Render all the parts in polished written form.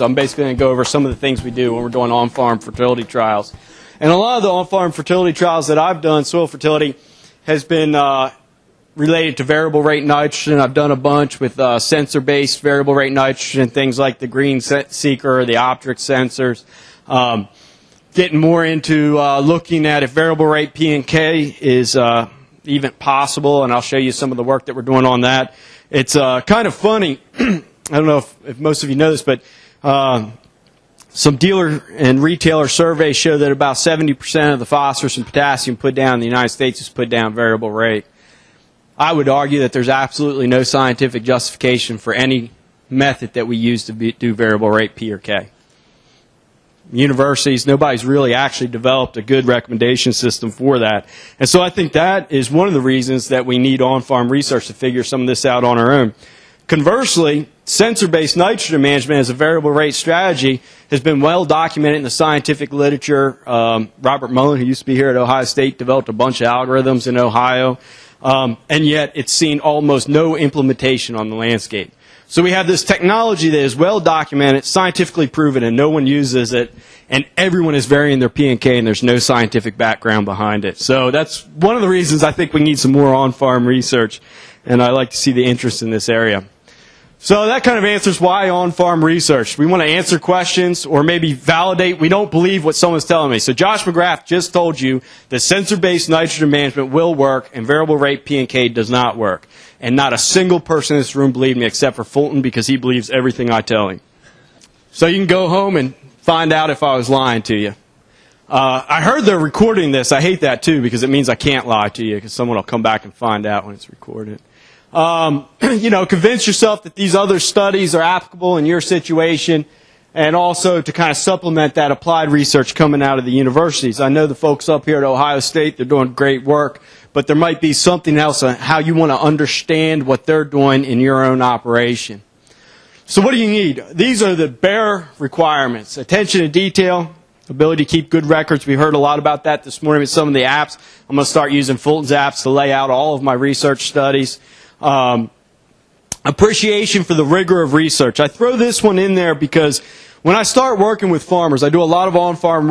I'm basically going to go over some of the things we do when we're doing on-farm fertility trials. And a lot of the on-farm fertility trials that I've done, soil fertility, has been related to variable rate nitrogen. I've done a bunch with sensor-based variable rate nitrogen, things like the green seeker or the Optrix sensors. Getting more into looking at if variable rate P and K is even possible, and I'll show you some of the work that we're doing on that. It's kind of funny. I don't know if most of you know this, but some dealer and retailer surveys show that about 70% of the phosphorus and potassium put down in the United States is put down variable rate. I would argue that there's absolutely no scientific justification for any method that we use to do variable rate P or K. Universities, nobody's really actually developed a good recommendation system for that. And so I think that is one of the reasons that we need on-farm research to figure some of this out on our own. Conversely, sensor-based nitrogen management as a variable rate strategy has been well documented in the scientific literature. Robert Mullen, who used to be here at Ohio State, developed a bunch of algorithms in Ohio, and yet it's seen almost no implementation on the landscape. So we have this technology that is well documented, scientifically proven, and no one uses it, and everyone is varying their P and K, and there's no scientific background behind it. So that's one of the reasons I think we need some more on-farm research, and I like to see the interest in this area. So that kind of answers why on-farm research. We want to answer questions or maybe validate. We don't believe what someone's telling me. So Josh McGrath just told you that sensor-based nitrogen management will work and variable rate P and K does not work. And not a single person in this room believed me except for Fulton because he believes everything I tell him. So you can go home and find out if I was lying to you. I heard they're recording this. I hate that too because it means I can't lie to you because someone will come back and find out when it's recorded. Convince yourself that these other studies are applicable in your situation, and also to kind of supplement that applied research coming out of the universities. I know the folks up here at Ohio State, they're doing great work, but there might be something else on how you want to understand what they're doing in your own operation. So what do you need? These are the bare requirements. Attention to detail, ability to keep good records. We heard a lot about that this morning with some of the apps. I'm going to start using Fulton's apps to lay out all of my research studies. Appreciation for the rigor of research. I throw this one in there because when I start working with farmers, I do a lot of on-farm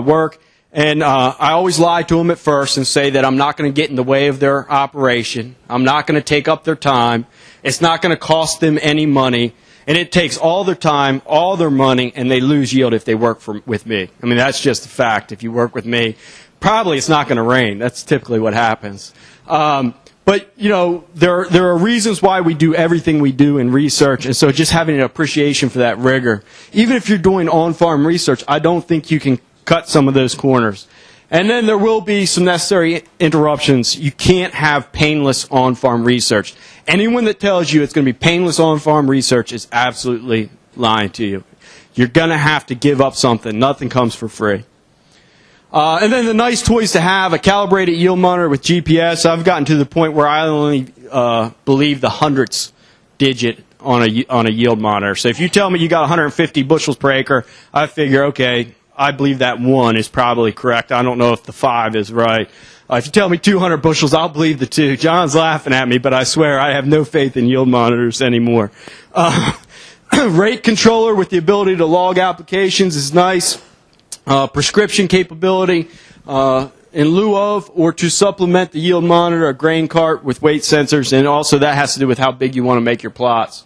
work, and I always lie to them at first and say that I'm not going to get in the way of their operation. I'm not going to take up their time. It's not going to cost them any money, and it takes all their time, all their money, and they lose yield if they work with me. I mean, that's just a fact. If you work with me, probably it's not going to rain. That's typically what happens. But, there are reasons why we do everything we do in research, and so just having an appreciation for that rigor. Even if you're doing on-farm research, I don't think you can cut some of those corners. And then there will be some necessary interruptions. You can't have painless on-farm research. Anyone that tells you it's going to be painless on-farm research is absolutely lying to you. You're going to have to give up something. Nothing comes for free. And then the nice toys to have, a calibrated yield monitor with GPS. I've gotten to the point where I only believe the hundredths digit on a yield monitor. So if you tell me you got 150 bushels per acre, I figure, okay, I believe that 1 is probably correct. I don't know if the 5 is right. If you tell me 200 bushels, I'll believe the 2. John's laughing at me, but I swear I have no faith in yield monitors anymore. Rate controller with the ability to log applications is nice. Prescription capability in lieu of or to supplement the yield monitor, a grain cart with weight sensors, and also that has to do with how big you want to make your plots.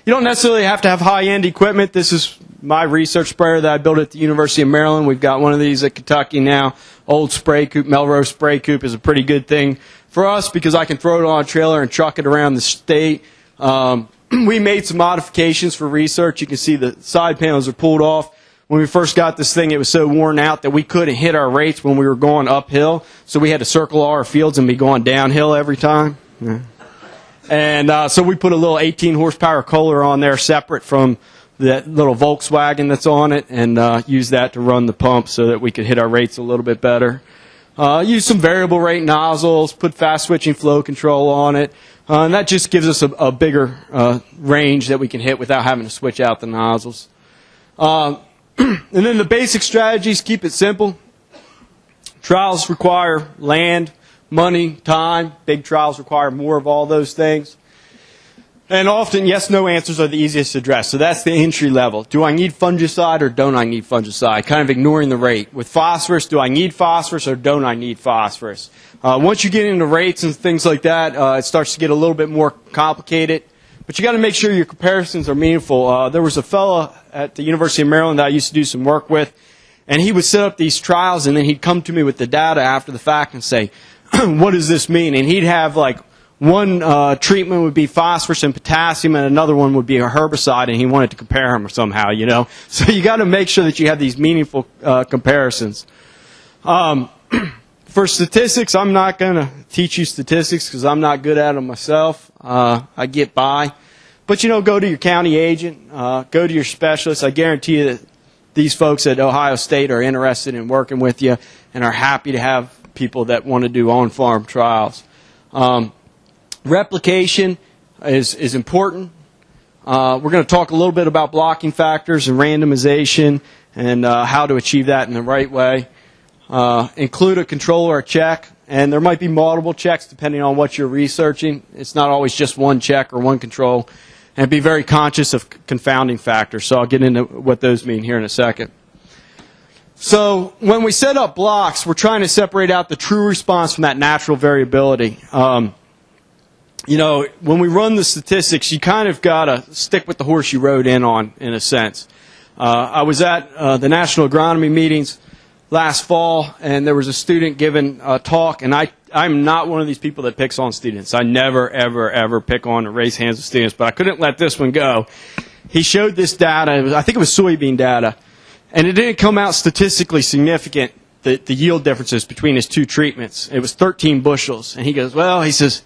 You don't necessarily have to have high-end equipment. This is my research sprayer that I built at the University of Maryland. We've got one of these at Kentucky now. Old spray coupe, Melrose spray coupe is a pretty good thing for us because I can throw it on a trailer and truck it around the state. We made some modifications for research. You can see the side panels are pulled off. When we first got this thing, it was so worn out that we couldn't hit our rates when we were going uphill, so we had to circle all our fields and be going downhill every time. Yeah. And so we put a little 18 horsepower Kohler on there separate from that little Volkswagen that's on it, and use that to run the pump so that we could hit our rates a little bit better. Use some variable rate nozzles, put fast switching flow control on it, and that just gives us a bigger range that we can hit without having to switch out the nozzles. And then the basic strategies, keep it simple. Trials require land, money, time. Big trials require more of all those things. And often, yes, no answers are the easiest to address. So that's the entry level. Do I need fungicide or don't I need fungicide? Kind of ignoring the rate. With phosphorus, do I need phosphorus or don't I need phosphorus? Once you get into rates and things like that, it starts to get a little bit more complicated. But you got to make sure your comparisons are meaningful. There was a fellow at the University of Maryland that I used to do some work with, and he would set up these trials, and then he'd come to me with the data after the fact and say, what does this mean? And he'd have like one treatment would be phosphorus and potassium, and another one would be a herbicide, and he wanted to compare them somehow, you know. So you got to make sure that you have these meaningful comparisons. For statistics, I'm not going to teach you statistics because I'm not good at them myself. I get by. But, you know, go to your county agent, go to your specialist. I guarantee you that these folks at Ohio State are interested in working with you and are happy to have people that want to do on-farm trials. Replication is important. We're going to talk a little bit about blocking factors and randomization and how to achieve that in the right way. Include a control or a check, and there might be multiple checks depending on what you're researching. It's not always just one check or one control. And be very conscious of confounding factors. So I'll get into what those mean here in a second. So when we set up blocks, we're trying to separate out the true response from that natural variability. You know, when we run the statistics, you kind of got to stick with the horse you rode in on, in a sense. I was at the National Agronomy meetings last fall, and there was a student giving a talk, and I'm not one of these people that picks on students. I never, ever, ever pick on or raise hands with students, but I couldn't let this one go. He showed this data. I think it was soybean data, and it didn't come out statistically significant, the yield differences between his two treatments. It was 13 bushels, and he goes, well, he says,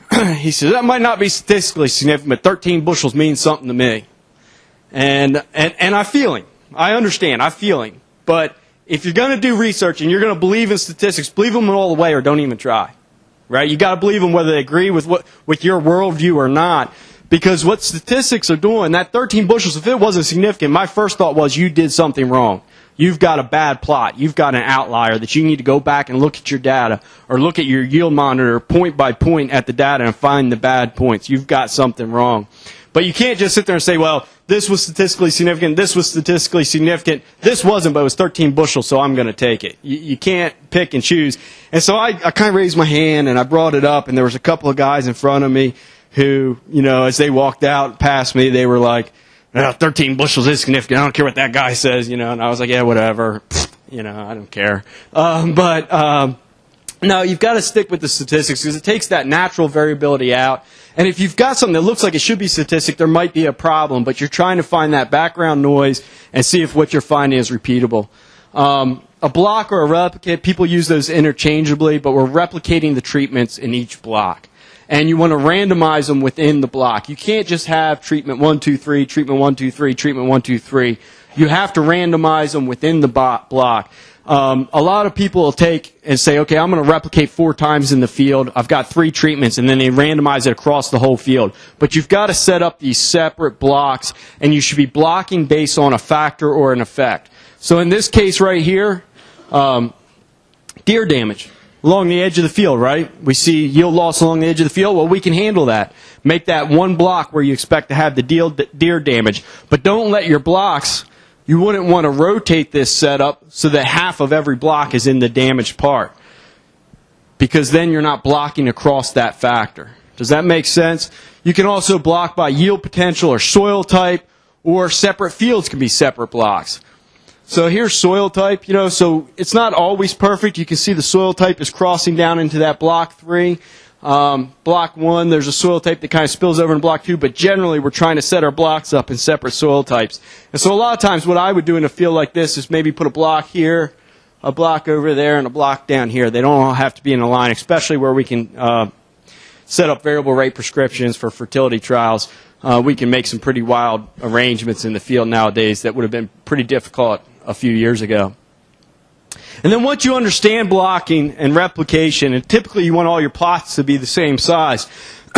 that might not be statistically significant, but 13 bushels means something to me. And I feel him. I understand. I feel him. But if you're going to do research and you're going to believe in statistics, believe them all the way or don't even try. Right? You got to believe them whether they agree with your worldview or not. Because what statistics are doing, that 13 bushels, if it wasn't significant, my first thought was you did something wrong. You've got a bad plot. You've got an outlier that you need to go back and look at your data or look at your yield monitor point by point at the data and find the bad points. You've got something wrong. But you can't just sit there and say, well, this was statistically significant, this was statistically significant, this wasn't, but it was 13 bushels, so I'm going to take it. You can't pick and choose. And so I kind of raised my hand and I brought it up, and there was a couple of guys in front of me who, you know, as they walked out past me, they were like, 13 bushels is significant. I don't care what that guy says, you know. And I was like, yeah, whatever. You know, I don't care. No, you've got to stick with the statistics because it takes that natural variability out. And if you've got something that looks like it should be statistic, there might be a problem. But you're trying to find that background noise and see if what you're finding is repeatable. A block or a replicate, people use those interchangeably, but we're replicating the treatments in each block. And you want to randomize them within the block. You can't just have treatment 1, 2, 3, treatment 1, 2, 3, treatment 1, 2, 3. You have to randomize them within the block. A lot of people will take and say, okay, I'm going to replicate 4 times in the field. I've got 3 treatments, and then they randomize it across the whole field. But you've got to set up these separate blocks, and you should be blocking based on a factor or an effect. So in this case right here, deer damage along the edge of the field, right? We see yield loss along the edge of the field. Well, we can handle that. Make that one block where you expect to have the deer damage. But don't let your blocks, you wouldn't want to rotate this setup so that half of every block is in the damaged part. Because then you're not blocking across that factor. Does that make sense? You can also block by yield potential or soil type, or separate fields can be separate blocks. So here's soil type, you know, so it's not always perfect. You can see the soil type is crossing down into that block 3. Block 1, there's a soil type that kind of spills over in block 2, but generally we're trying to set our blocks up in separate soil types. And so a lot of times what I would do in a field like this is maybe put a block here, a block over there, and a block down here. They don't all have to be in a line, especially where we can set up variable rate prescriptions for fertility trials. We can make some pretty wild arrangements in the field nowadays that would have been pretty difficult a few years ago. And then once you understand blocking and replication, and typically you want all your plots to be the same size,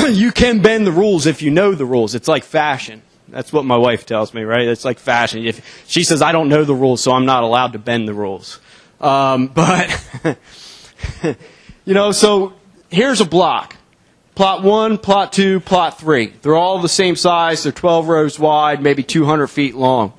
you can bend the rules if you know the rules. It's like fashion. That's what my wife tells me, right? It's like fashion. If she says, I don't know the rules, so I'm not allowed to bend the rules. But, you know, so here's a block. plot 1, plot 2, plot 3. They're all the same size. They're 12 rows wide, maybe 200 feet long.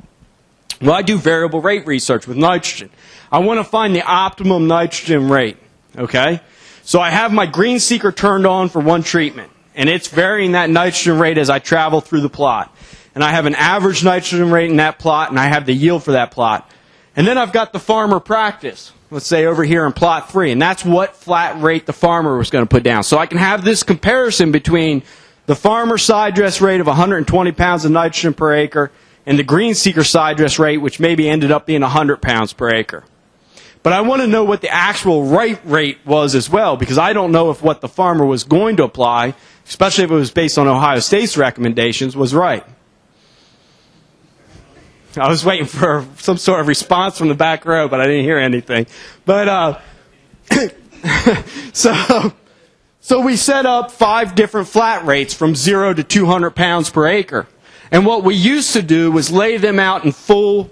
Well, I do variable rate research with nitrogen. I want to find the optimum nitrogen rate, okay? So I have my green seeker turned on for one treatment, and it's varying that nitrogen rate as I travel through the plot. And I have an average nitrogen rate in that plot, and I have the yield for that plot. And then I've got the farmer practice, let's say over here in plot 3, and that's what flat rate the farmer was going to put down. So I can have this comparison between the farmer side dress rate of 120 pounds of nitrogen per acre and the green seeker side dress rate, which maybe ended up being 100 pounds per acre. But I want to know what the actual right rate was as well, because I don't know if what the farmer was going to apply, especially if it was based on Ohio State's recommendations, was right. I was waiting for some sort of response from the back row, but I didn't hear anything. But so we set up 5 different flat rates from 0 to 200 pounds per acre. And what we used to do was lay them out in full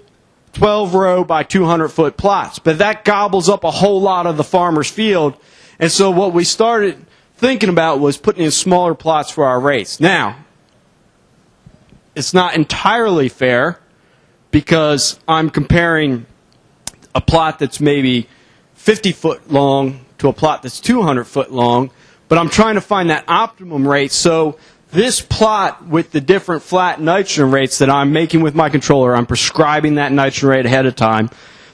12-row by 200-foot plots. But that gobbles up a whole lot of the farmer's field. And so what we started thinking about was putting in smaller plots for our rates. Now, it's not entirely fair, because I'm comparing a plot that's maybe 50 foot long to a plot that's 200 foot long, but I'm trying to find that optimum rate. So this plot with the different flat nitrogen rates that I'm making with my controller, I'm prescribing that nitrogen rate ahead of time.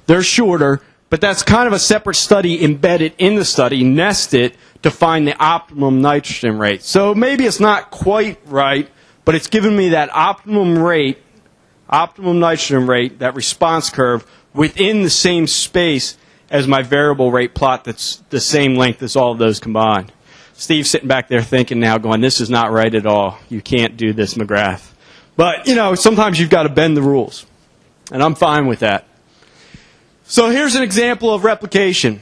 They're shorter, but that's kind of a separate study embedded in the study, nested, to find the optimum nitrogen rate. So maybe it's not quite right, but it's giving me that optimum rate, optimum nitrogen rate, that response curve, within the same space as my variable rate plot that's the same length as all of those combined. Steve's sitting back there thinking now, going, this is not right at all. You can't do this, McGrath. But, you know, sometimes you've got to bend the rules. And I'm fine with that. So here's an example of replication.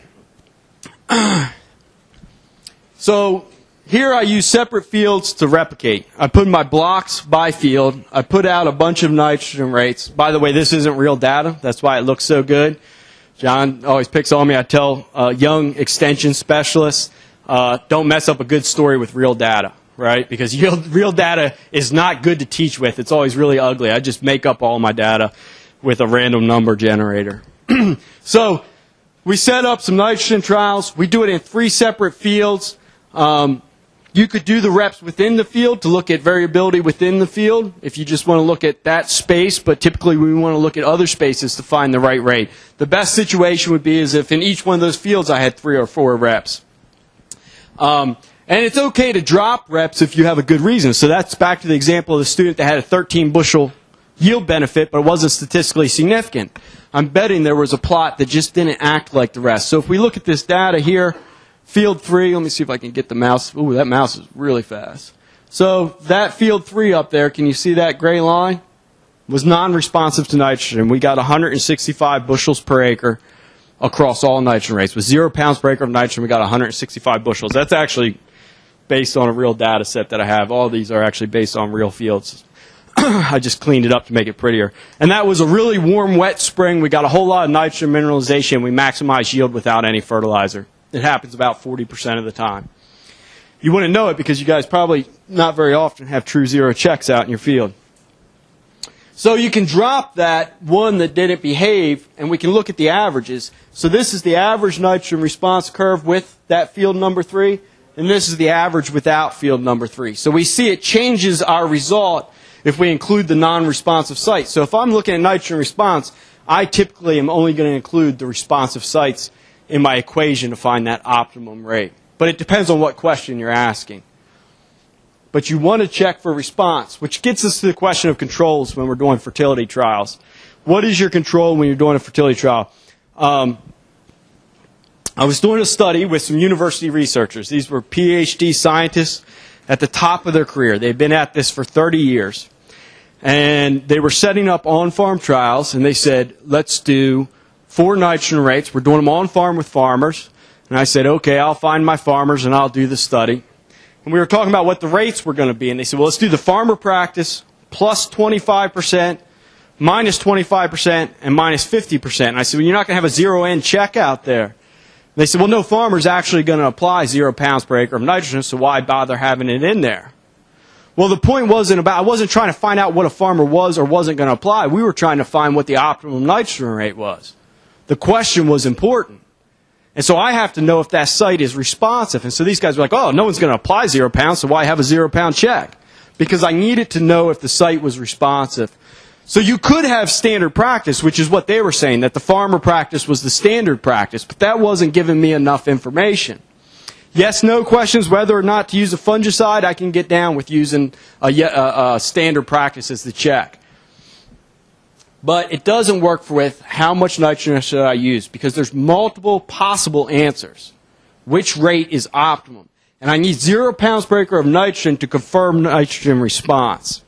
So here I use separate fields to replicate. I put my blocks by field. I put out a bunch of nitrogen rates. By the way, this isn't real data. That's why it looks so good. John always picks on me. I tell young extension specialists, don't mess up a good story with real data, right? Because real data is not good to teach with. It's always really ugly. I just make up all my data with a random number generator. So we set up some nitrogen trials. We do it in 3 separate fields. You could do the reps within the field to look at variability within the field if you just want to look at that space, but typically we want to look at other spaces to find the right rate. The best situation would be is if in each one of those fields I had 3 or 4 reps. And it's okay to drop reps if you have a good reason. So that's back to the example of the student that had a 13 bushel yield benefit, but it wasn't statistically significant. I'm betting there was a plot that just didn't act like the rest. So if we look at this data here, field 3, let me see if I can get the mouse. Ooh, that mouse is really fast. So that field 3 up there, can you see that gray line? Was non-responsive to nitrogen. We got 165 bushels per acre across all nitrogen rates. With 0 pounds per acre of nitrogen, we got 165 bushels. That's actually based on a real data set that I have. All these are actually based on real fields. I just cleaned it up to make it prettier. And that was a really warm, wet spring. We got a whole lot of nitrogen mineralization. We maximized yield without any fertilizer. It happens about 40% of the time. You wouldn't know it because you guys probably not very often have true zero checks out in your field. So you can drop that one that didn't behave, and we can look at the averages. So this is the average nitrogen response curve with that field number 3, and this is the average without field number 3. So we see it changes our result if we include the non-responsive sites. So if I'm looking at nitrogen response, I typically am only going to include the responsive sites in my equation to find that optimum rate. But it depends on what question you're asking. But you want to check for response, which gets us to the question of controls when we're doing fertility trials. What is your control when you're doing a fertility trial? I was doing a study with some university researchers. These were PhD scientists at the top of their career. They've been at this for 30 years. And they were setting up on-farm trials, and they said, let's do 4 nitrogen rates. We're doing them on-farm with farmers. And I said, okay, I'll find my farmers and I'll do the study. And we were talking about what the rates were going to be. And they said, well, let's do the farmer practice plus 25%, minus 25%, and minus 50%. And I said, well, you're not going to have a zero-end check out there. They said, well, no farmer's actually going to apply 0 pounds per acre of nitrogen, so why bother having it in there? Well, the point I wasn't trying to find out what a farmer was or wasn't going to apply. We were trying to find what the optimum nitrogen rate was. The question was important. And so I have to know if that site is responsive. And so these guys were like, oh, no one's going to apply 0 pounds, so why have a 0 pound check? Because I needed to know if the site was responsive. So you could have standard practice, which is what they were saying, that the farmer practice was the standard practice, but that wasn't giving me enough information. Yes, no questions, whether or not to use a fungicide, I can get down with using a standard practice as the check. But it doesn't work with how much nitrogen should I use, because there's multiple possible answers. Which rate is optimum? And I need 0 pounds per acre of nitrogen to confirm nitrogen response.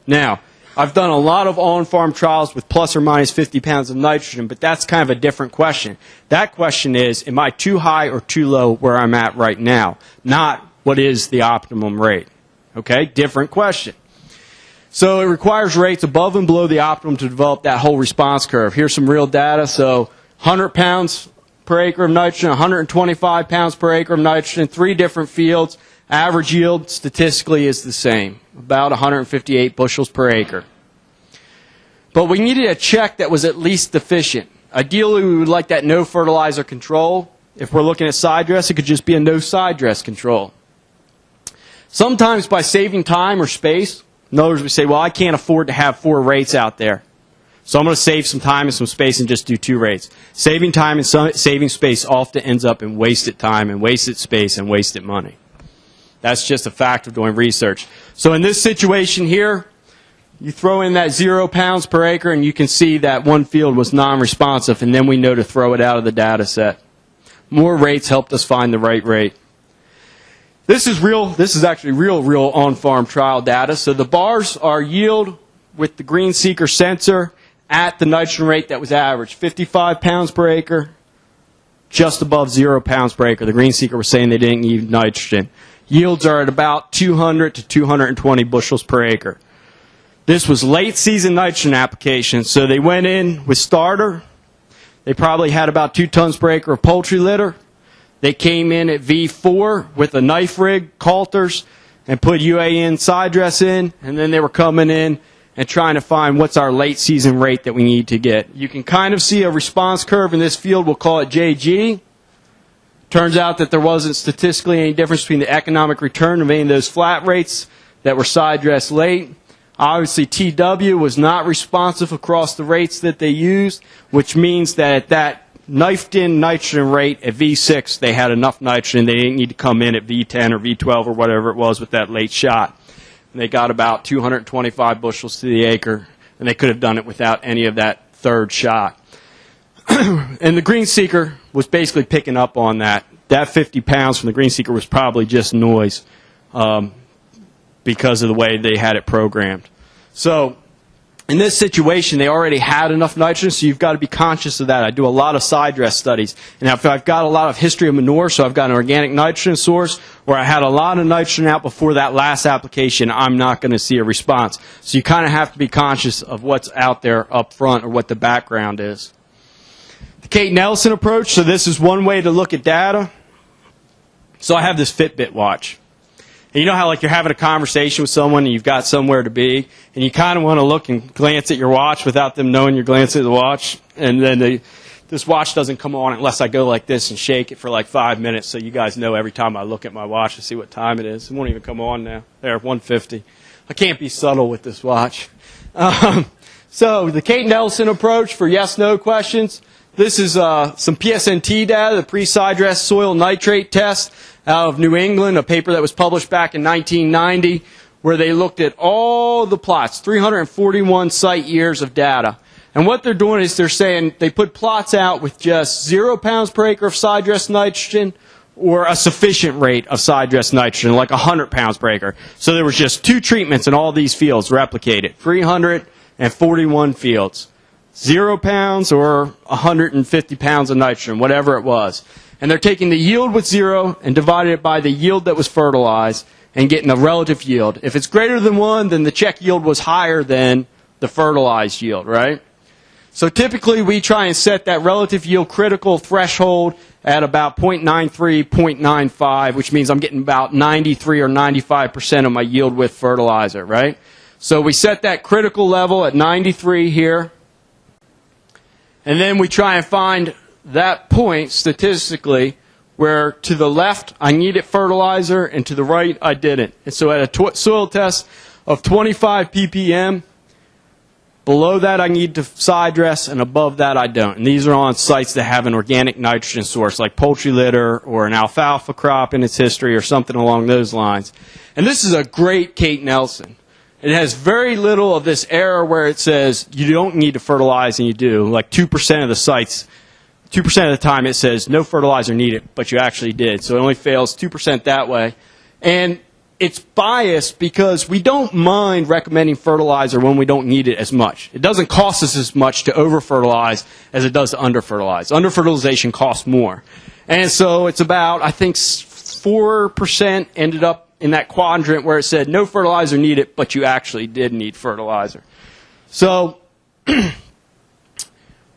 Now, I've done a lot of on-farm trials with plus or minus 50 pounds of nitrogen, but that's kind of a different question. That question is, am I too high or too low where I'm at right now? Not what is the optimum rate. Okay, different question. So it requires rates above and below the optimum to develop that whole response curve. Here's some real data. So 100 pounds per acre of nitrogen, 125 pounds per acre of nitrogen, 3 different fields. Average yield statistically is the same, about 158 bushels per acre. But we needed a check that was at least deficient. Ideally, we would like that no fertilizer control. If we're looking at side dress, it could just be a no side dress control. Sometimes by saving time or space, in other words, we say, well, I can't afford to have 4 rates out there. So I'm going to save some time and some space and just do 2 rates. Saving time and saving space often ends up in wasted time and wasted space and wasted money. That's just a fact of doing research. So in this situation here, you throw in that 0 pounds per acre and you can see that one field was non-responsive, and then we know to throw it out of the data set. More rates helped us find the right rate. This is actually real on-farm trial data. So the bars are yield with the green seeker sensor at the nitrogen rate that was average, 55 pounds per acre, just above 0 pounds per acre. The green seeker was saying they didn't need nitrogen. Yields are at about 200 to 220 bushels per acre. This was late season nitrogen application, so they went in with starter. They probably had about 2 tons per acre of poultry litter. They came in at V4 with a knife rig, coulters, and put UAN side dress in, and then they were coming in and trying to find what's our late season rate that we need to get. You can kind of see a response curve in this field. We'll call it JG. Turns out that there wasn't statistically any difference between the economic return of any of those flat rates that were side dressed late. Obviously, TW was not responsive across the rates that they used, which means that at that knifed-in nitrogen rate at V6, they had enough nitrogen. They didn't need to come in at V10 or V12 or whatever it was with that late shot. And they got about 225 bushels to the acre, and they could have done it without any of that third shot. And the green seeker was basically picking up on that. That 50 pounds from the green seeker was probably just noise because of the way they had it programmed. So in this situation, they already had enough nitrogen, so you've got to be conscious of that. I do a lot of side dress studies. And if I've got a lot of history of manure, so I've got an organic nitrogen source, or I had a lot of nitrogen out before that last application, I'm not going to see a response. So you kind of have to be conscious of what's out there up front or what the background is. The Cate-Nelson approach, so this is one way to look at data. So I have this Fitbit watch. And you know how like you're having a conversation with someone and you've got somewhere to be, and you kind of want to look and glance at your watch without them knowing you're glancing at the watch, and then this watch doesn't come on unless I go like this and shake it for like 5 minutes, so you guys know every time I look at my watch to see what time it is. It won't even come on now. There, 1:50. I can't be subtle with this watch. So the Cate-Nelson approach for yes-no questions. This is some PSNT data, the pre-side dress soil nitrate test out of New England, a paper that was published back in 1990, where they looked at all the plots, 341 site years of data. And what they're doing is they're saying they put plots out with just 0 pounds per acre of side dress nitrogen or a sufficient rate of side dress nitrogen, like 100 pounds per acre. So there was just 2 treatments in all these fields replicated, 341 fields. 0 pounds or 150 pounds of nitrogen, whatever it was. And they're taking the yield with 0 and dividing it by the yield that was fertilized and getting a relative yield. If it's greater than 1, then the check yield was higher than the fertilized yield, right? So typically we try and set that relative yield critical threshold at about 0.93, 0.95, which means I'm getting about 93 or 95% of my yield with fertilizer, right? So we set that critical level at 93 here, and then we try and find that point statistically where to the left I needed fertilizer and to the right I didn't. And so at a soil test of 25 ppm, below that I need to side dress, and above that I don't. And these are on sites that have an organic nitrogen source, like poultry litter or an alfalfa crop in its history or something along those lines. And this is a great Cate-Nelson. It has very little of this error where it says you don't need to fertilize and you do. Like 2% of the sites, 2% of the time it says no fertilizer needed, but you actually did. So it only fails 2% that way. And it's biased because we don't mind recommending fertilizer when we don't need it as much. It doesn't cost us as much to over-fertilize as it does to under-fertilize. Under-fertilization costs more. And so it's about, I think, 4% ended up in that quadrant where it said no fertilizer needed, but you actually did need fertilizer. So,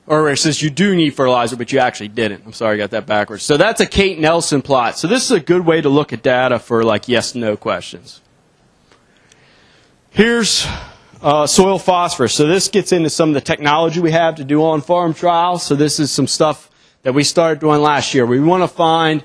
or it says you do need fertilizer, but you actually didn't. I'm sorry, I got that backwards. So that's a Cate-Nelson plot. So this is a good way to look at data for like yes-no questions. Here's soil phosphorus. So this gets into some of the technology we have to do on-farm trials. So this is some stuff that we started doing last year. We want to find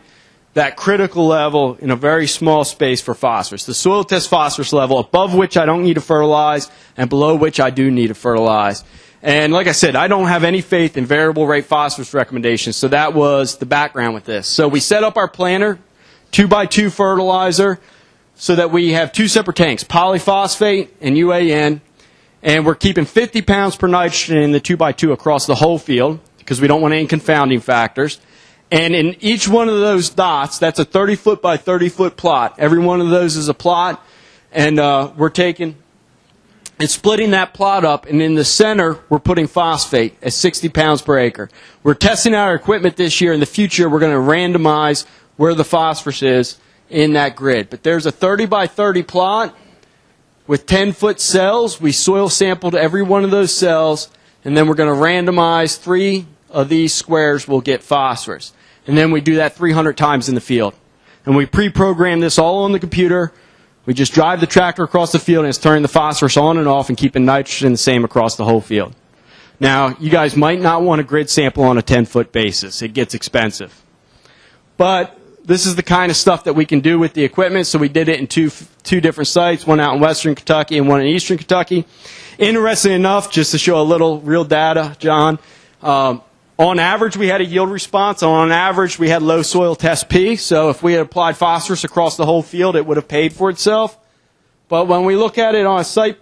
that critical level in a very small space for phosphorus. The soil test phosphorus level above which I don't need to fertilize and below which I do need to fertilize. And like I said, I don't have any faith in variable rate phosphorus recommendations, so that was the background with this. So we set up our planter, 2x2 fertilizer, so that we have two separate tanks, polyphosphate and UAN, and we're keeping 50 pounds per nitrogen in the 2x2 across the whole field, because we don't want any confounding factors. And in each one of those dots, that's a 30-foot by 30-foot plot. Every one of those is a plot, and we're taking and splitting that plot up, and in the center, we're putting phosphate at 60 pounds per acre. We're testing out our equipment this year. In the future, we're going to randomize where the phosphorus is in that grid. But there's a 30 by 30 plot with 10-foot cells. We soil sampled every one of those cells, and then we're going to randomize 3 of these squares will get phosphorus. And then we do that 300 times in the field. And we pre-program this all on the computer. We just drive the tractor across the field, and it's turning the phosphorus on and off and keeping nitrogen the same across the whole field. Now, you guys might not want a grid sample on a 10-foot basis. It gets expensive. But this is the kind of stuff that we can do with the equipment, so we did it in two different sites, one out in western Kentucky and one in eastern Kentucky. Interesting enough, just to show a little real data, John, on average, we had a yield response. On average, we had low soil test P. So if we had applied phosphorus across the whole field, it would have paid for itself. But when we look at it on a site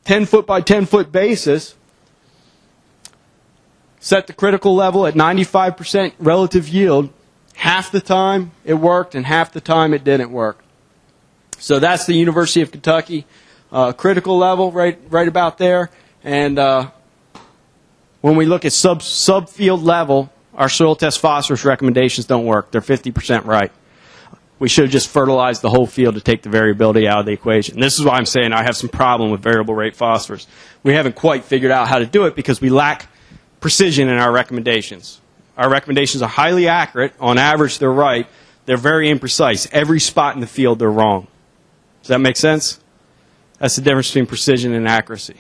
10-foot by 10-foot basis, set the critical level at 95% relative yield, half the time it worked and half the time it didn't work. So that's the University of Kentucky critical level right about there. And when we look at subfield level, our soil test phosphorus recommendations don't work. They're 50% right. We should have just fertilized the whole field to take the variability out of the equation. This is why I'm saying I have some problem with variable rate phosphorus. We haven't quite figured out how to do it because we lack precision in our recommendations. Our recommendations are highly accurate. On average, they're right. They're very imprecise. Every spot in the field, they're wrong. Does that make sense? That's the difference between precision and accuracy.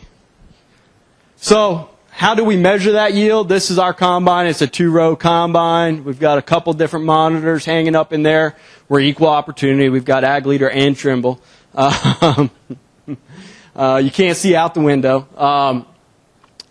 So, how do we measure that yield? This is our combine. It's a 2-row combine. We've got a couple different monitors hanging up in there. We're equal opportunity. We've got Ag Leader and Trimble. You can't see out the window.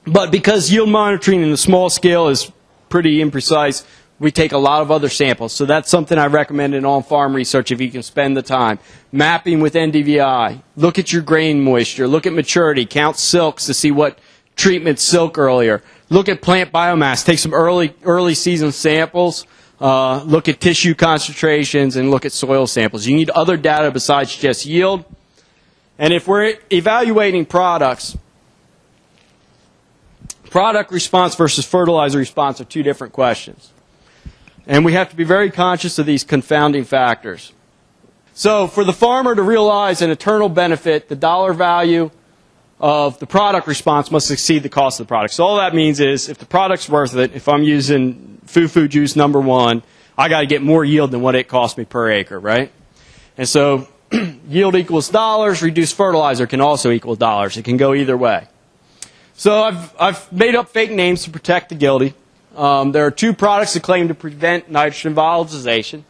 But because yield monitoring in the small scale is pretty imprecise, we take a lot of other samples. So that's something I recommend in on-farm research if you can spend the time. Mapping with NDVI. Look at your grain moisture. Look at maturity. Count silks to see what treatment silk earlier. Look at plant biomass. Take some early season samples. Look at tissue concentrations and look at soil samples. You need other data besides just yield. And if we're evaluating products, product response versus fertilizer response are two different questions. And we have to be very conscious of these confounding factors. So for the farmer to realize an eternal benefit, the dollar value of the product response must exceed the cost of the product. So all that means is if the product's worth it, if I'm using Fufu Juice #1, I got to get more yield than what it cost me per acre, right? And so yield equals dollars, reduced fertilizer can also equal dollars. It can go either way. So I've made up fake names to protect the guilty. There are 2 products that claim to prevent nitrogen volatilization.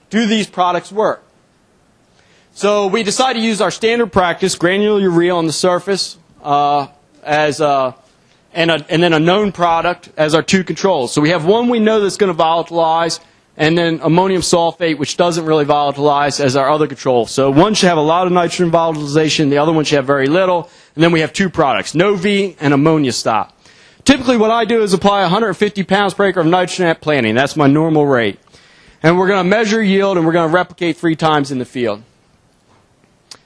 Do these products work? So we decided to use our standard practice, granular urea on the surface, and then a known product as our 2 controls. So we have one we know that's going to volatilize, and then ammonium sulfate, which doesn't really volatilize, as our other control. So one should have a lot of nitrogen volatilization, the other one should have very little, and then we have 2 products, No-V and ammonia stop. Typically what I do is apply 150 pounds per acre of nitrogen at planting. That's my normal rate. And we're going to measure yield, and we're going to replicate 3 times in the field.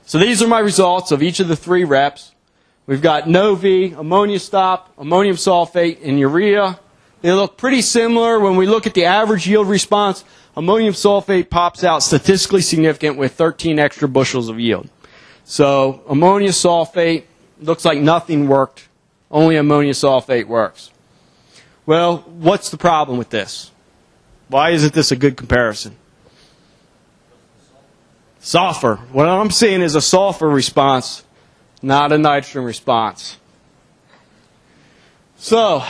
So these are my results of each of the 3 reps. We've got No-V, ammonia stop, ammonium sulfate, and urea. They look pretty similar. When we look at the average yield response, ammonium sulfate pops out statistically significant with 13 extra bushels of yield. So ammonia sulfate looks like nothing worked. Only ammonia sulfate works. Well, what's the problem with this? Why isn't this a good comparison? Sulfur. What I'm seeing is a sulfur response, not a nitrogen response. So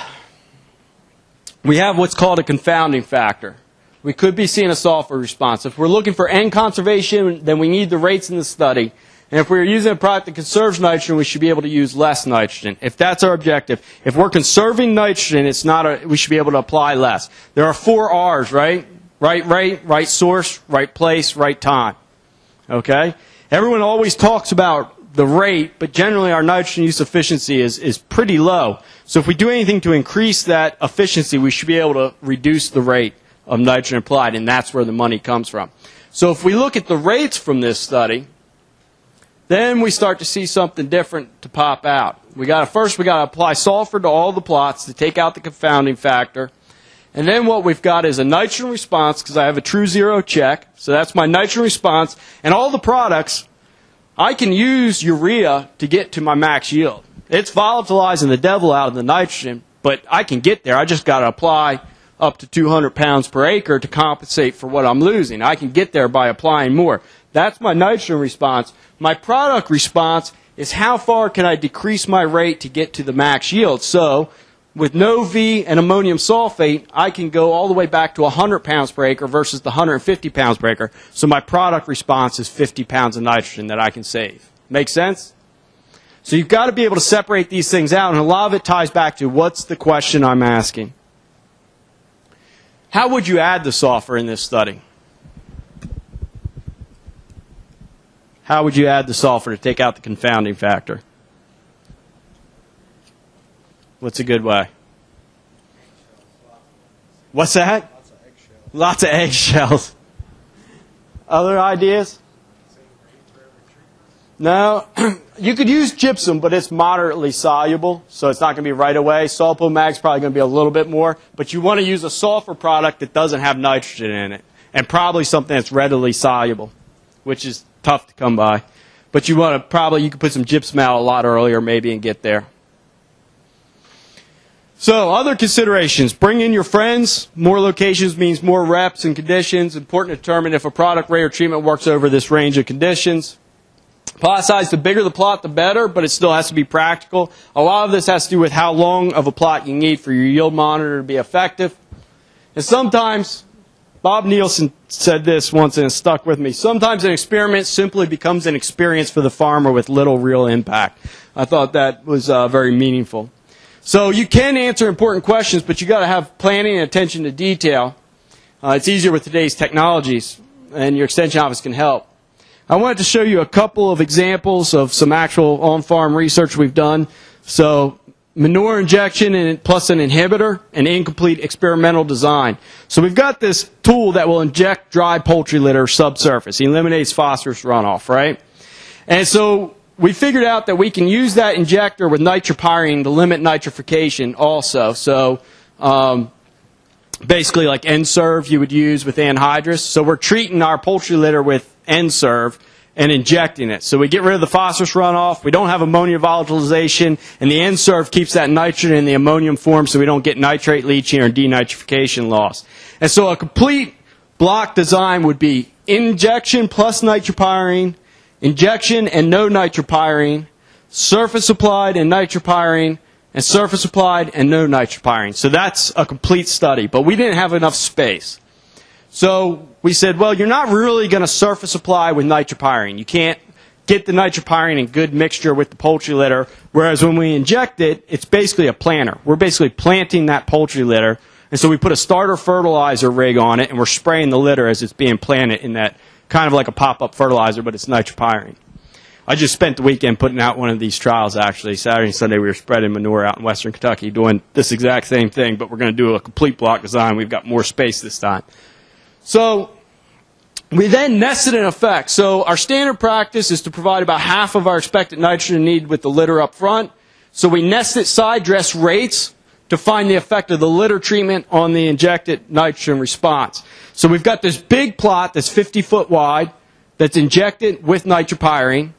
we have what's called a confounding factor. We could be seeing a sulfur response. If we're looking for N conservation, then we need the rates in the study. And if we're using a product that conserves nitrogen, we should be able to use less nitrogen. If that's our objective. If we're conserving nitrogen, we should be able to apply less. There are 4 R's, right? Right rate, right source, right place, right time. Okay? Everyone always talks about the rate, but generally our nitrogen use efficiency is pretty low. So if we do anything to increase that efficiency, we should be able to reduce the rate of nitrogen applied, and that's where the money comes from. So if we look at the rates from this study, then we start to see something different to pop out. First we got to apply sulfur to all the plots to take out the confounding factor. And then what we've got is a nitrogen response, because I have a true zero check. So that's my nitrogen response. And all the products, I can use urea to get to my max yield. It's volatilizing the devil out of the nitrogen, but I can get there. I just got to apply up to 200 pounds per acre to compensate for what I'm losing. I can get there by applying more. That's my nitrogen response. My product response is how far can I decrease my rate to get to the max yield. So with No-V and ammonium sulfate, I can go all the way back to 100 pounds per acre versus the 150 pounds per acre. So my product response is 50 pounds of nitrogen that I can save. Make sense? So you've got to be able to separate these things out, and a lot of it ties back to what's the question I'm asking. How would you add the sulfur in this study? How would you add the sulfur to take out the confounding factor? What's a good way? What's that? Lots of eggshells. Other ideas? No. You could use gypsum, but it's moderately soluble, so it's not going to be right away. Sulfomag's probably going to be a little bit more, but you want to use a sulfur product that doesn't have nitrogen in it, and probably something that's readily soluble, which is tough to come by. But you could put some gypsum out a lot earlier maybe and get there. So other considerations. Bring in your friends. More locations means more reps and conditions. Important to determine if a product rate or treatment works over this range of conditions. Plot size, the bigger the plot, the better, but it still has to be practical. A lot of this has to do with how long of a plot you need for your yield monitor to be effective. And sometimes, Bob Nielsen said this once and it stuck with me, sometimes an experiment simply becomes an experience for the farmer with little real impact. I thought that was very meaningful. So you can answer important questions, but you've got to have planning and attention to detail. It's easier with today's technologies, and your extension office can help. I wanted to show you a couple of examples of some actual on-farm research we've done. So manure injection and plus an inhibitor, an incomplete experimental design. So we've got this tool that will inject dry poultry litter subsurface. It eliminates phosphorus runoff, right? And so we figured out that we can use that injector with nitropyrene to limit nitrification also. So basically like N-Serve you would use with anhydrous. So we're treating our poultry litter with N-Serve and injecting it. So we get rid of the phosphorus runoff, we don't have ammonia volatilization, and the N-Serve keeps that nitrogen in the ammonium form so we don't get nitrate leaching or denitrification loss. And so a complete block design would be injection plus nitropyrene, injection and no nitropyrene, surface applied and nitropyrene, and surface applied and no nitropyrene. So that's a complete study, but we didn't have enough space. So we said, well, you're not really going to surface apply with nitropyrene. You can't get the nitropyrene in good mixture with the poultry litter, whereas when we inject it, it's basically a planter. We're basically planting that poultry litter, and so we put a starter fertilizer rig on it, and we're spraying the litter as it's being planted in that kind of like a pop-up fertilizer, but it's nitropyrene. I just spent the weekend putting out one of these trials, actually. Saturday and Sunday we were spreading manure out in western Kentucky doing this exact same thing, but we're going to do a complete block design. We've got more space this time. So we then nested in effect. So our standard practice is to provide about half of our expected nitrogen need with the litter up front. So we nested side dress rates to find the effect of the litter treatment on the injected nitrogen response. So we've got this big plot that's 50 foot wide that's injected with nitropyrene.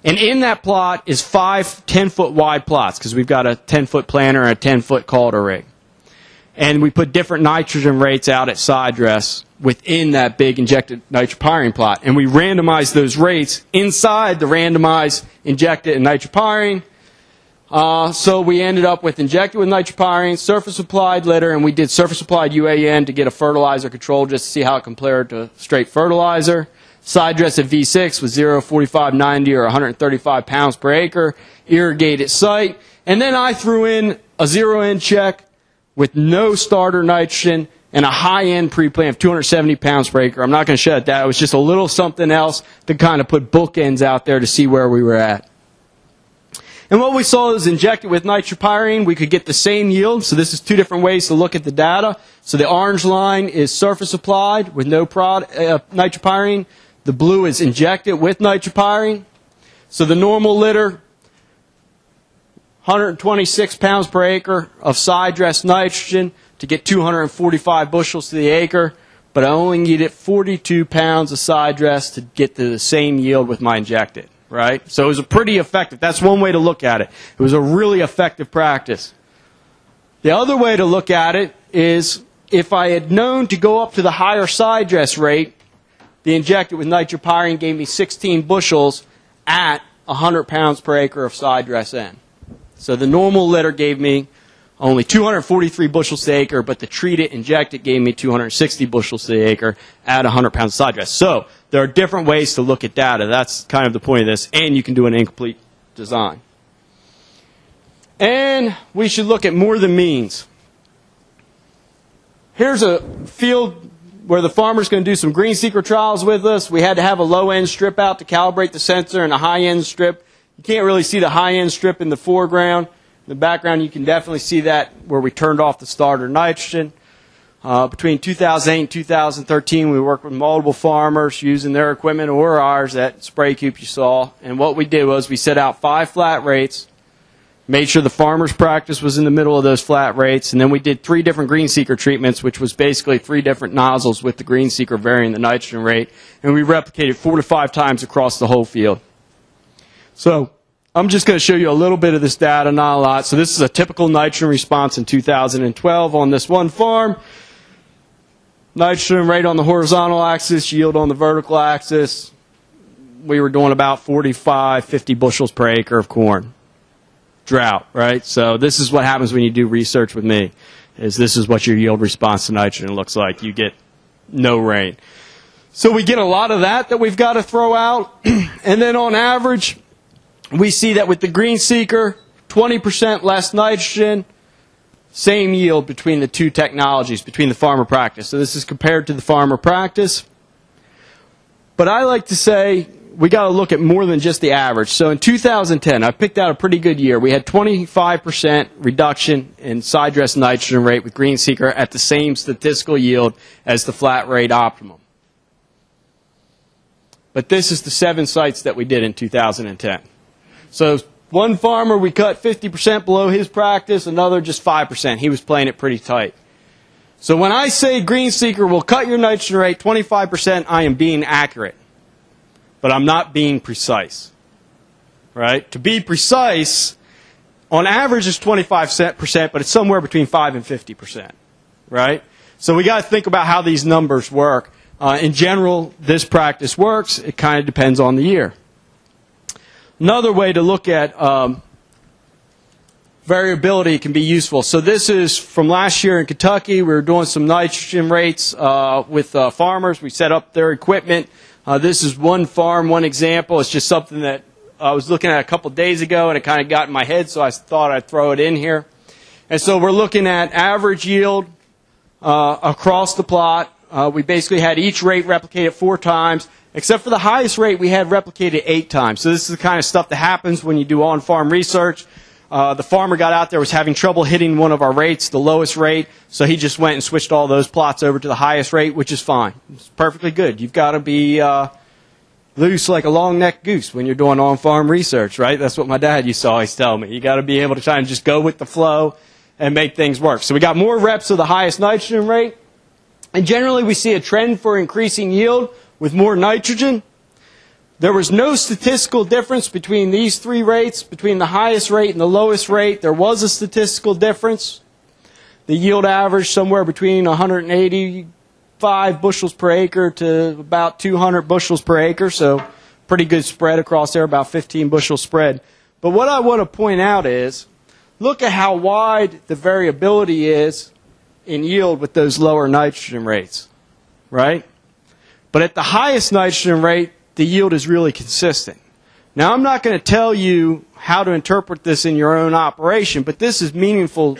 And in that plot is 5 10-foot wide plots because we've got a 10-foot planter and a 10-foot Calder rig. And we put different nitrogen rates out at side dress within that big injected nitropyrene plot. And we randomized those rates inside the randomized injected and nitropyrene. So we ended up with injected with nitropyrene, surface applied litter, and we did surface applied UAN to get a fertilizer control just to see how it compared to straight fertilizer. Side dress at V6 with 0, 45, 90, or 135 pounds per acre, irrigated site. And then I threw in a zero-end check with no starter nitrogen and a high-end pre-plant of 270 pounds per acre. I'm not going to show that. It was just a little something else to kind of put bookends out there to see where we were at. And what we saw is injected with nitropyrene, we could get the same yield. So this is two different ways to look at the data. So the orange line is surface applied with no nitropyrene. The blue is injected with nitropyrene. So the normal litter, 126 pounds per acre of side dress nitrogen to get 245 bushels to the acre, but I only needed 42 pounds of side dress to get to the same yield with my injected, right? So it was a pretty effective. That's one way to look at it. It was a really effective practice. The other way to look at it is if I had known to go up to the higher side dress rate, the injected with nitropyrene gave me 16 bushels at 100 pounds per acre of side dress N. So the normal litter gave me only 243 bushels to the acre, but the treated injected gave me 260 bushels to the acre at 100 pounds of side dress. So there are different ways to look at data. That's kind of the point of this, and you can do an incomplete design. And we should look at more than means. Here's a field where the farmer's going to do some green seeker trials with us. We had to have a low-end strip out to calibrate the sensor and a high-end strip. You can't really see the high-end strip in the foreground. In the background, you can definitely see that where we turned off the starter nitrogen. Between 2008 and 2013, we worked with multiple farmers using their equipment or ours, that spray coop you saw. And what we did was we set out 5 flat rates, made sure the farmer's practice was in the middle of those flat rates, and then we did 3 different green seeker treatments, which was basically 3 different nozzles with the green seeker varying the nitrogen rate, and we replicated 4 to 5 times across the whole field. So I'm just going to show you a little bit of this data, not a lot. So this is a typical nitrogen response in 2012 on this one farm. Nitrogen rate on the horizontal axis, yield on the vertical axis. We were doing about 45, 50 bushels per acre of corn. Drought, right? So this is what happens when you do research with me, is this is what your yield response to nitrogen looks like. You get no rain. So we get a lot of that we've got to throw out. And then on average, we see that with the green seeker, 20% less nitrogen, same yield between the two technologies, between the farmer practice. So this is compared to the farmer practice. But I like to say we got to look at more than just the average. So in 2010, I picked out a pretty good year. We had 25% reduction in side dress nitrogen rate with green seeker at the same statistical yield as the flat rate optimum. But this is the 7 sites that we did in 2010. So one farmer, we cut 50% below his practice, another just 5%. He was playing it pretty tight. So when I say green seeker will cut your nitrogen rate 25%, I am being accurate. But I'm not being precise, right? To be precise, on average it's 25%, but it's somewhere between 5 and 50%, right? So we got to think about how these numbers work. In general, this practice works. It kind of depends on the year. Another way to look at variability can be useful. So this is from last year in Kentucky. We were doing some nitrogen rates with farmers. We set up their equipment. This is one farm, one example. It's just something that I was looking at a couple days ago, and it kind of got in my head, so I thought I'd throw it in here. And so we're looking at average yield across the plot. We basically had each rate replicated 4 times, except for the highest rate we had replicated 8 times. So this is the kind of stuff that happens when you do on-farm research. The farmer got out there, was having trouble hitting one of our rates, the lowest rate, so he just went and switched all those plots over to the highest rate, which is fine. It's perfectly good. You've got to be loose like a long-necked goose when you're doing on-farm research, right? That's what my dad used to always tell me. You got to be able to try and just go with the flow and make things work. So we got more reps of the highest nitrogen rate, and generally we see a trend for increasing yield with more nitrogen. There was no statistical difference between these 3 rates, between the highest rate and the lowest rate. There was a statistical difference. The yield averaged somewhere between 185 bushels per acre to about 200 bushels per acre, so pretty good spread across there, about 15 bushel spread. But what I want to point out is, look at how wide the variability is in yield with those lower nitrogen rates, right? But at the highest nitrogen rate, the yield is really consistent. Now, I'm not going to tell you how to interpret this in your own operation, but this is meaningful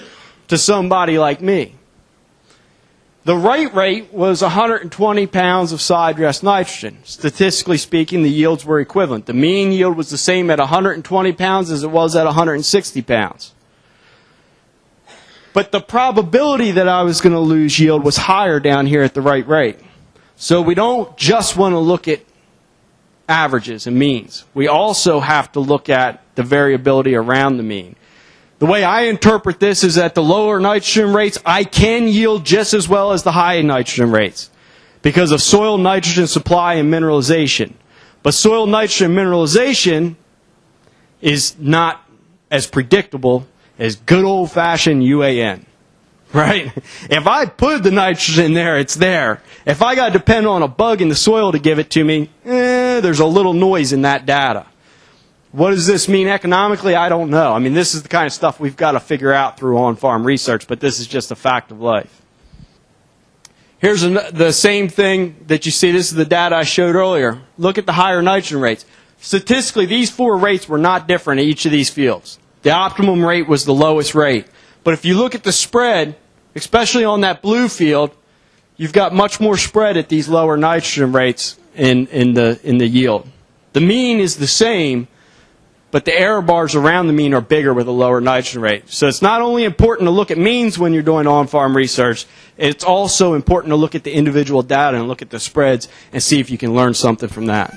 to somebody like me. The right rate was 120 pounds of side dress nitrogen. Statistically speaking, the yields were equivalent. The mean yield was the same at 120 pounds as it was at 160 pounds. But the probability that I was going to lose yield was higher down here at the right rate. So we don't just want to look at averages and means. We also have to look at the variability around the mean. The way I interpret this is at the lower nitrogen rates, I can yield just as well as the high nitrogen rates because of soil nitrogen supply and mineralization. But soil nitrogen mineralization is not as predictable as good old-fashioned UAN. Right? If I put the nitrogen there, it's there. If I got to depend on a bug in the soil to give it to me, there's a little noise in that data. What does this mean economically? I don't know. I mean, this is the kind of stuff we've got to figure out through on-farm research, but this is just a fact of life. Here's the same thing that you see. This is the data I showed earlier. Look at the higher nitrogen rates. Statistically, these 4 rates were not different in each of these fields. The optimum rate was the lowest rate. But if you look at the spread, especially on that blue field, you've got much more spread at these lower nitrogen rates in the yield. The mean is the same, but the error bars around the mean are bigger with a lower nitrogen rate. So it's not only important to look at means when you're doing on-farm research, it's also important to look at the individual data and look at the spreads and see if you can learn something from that.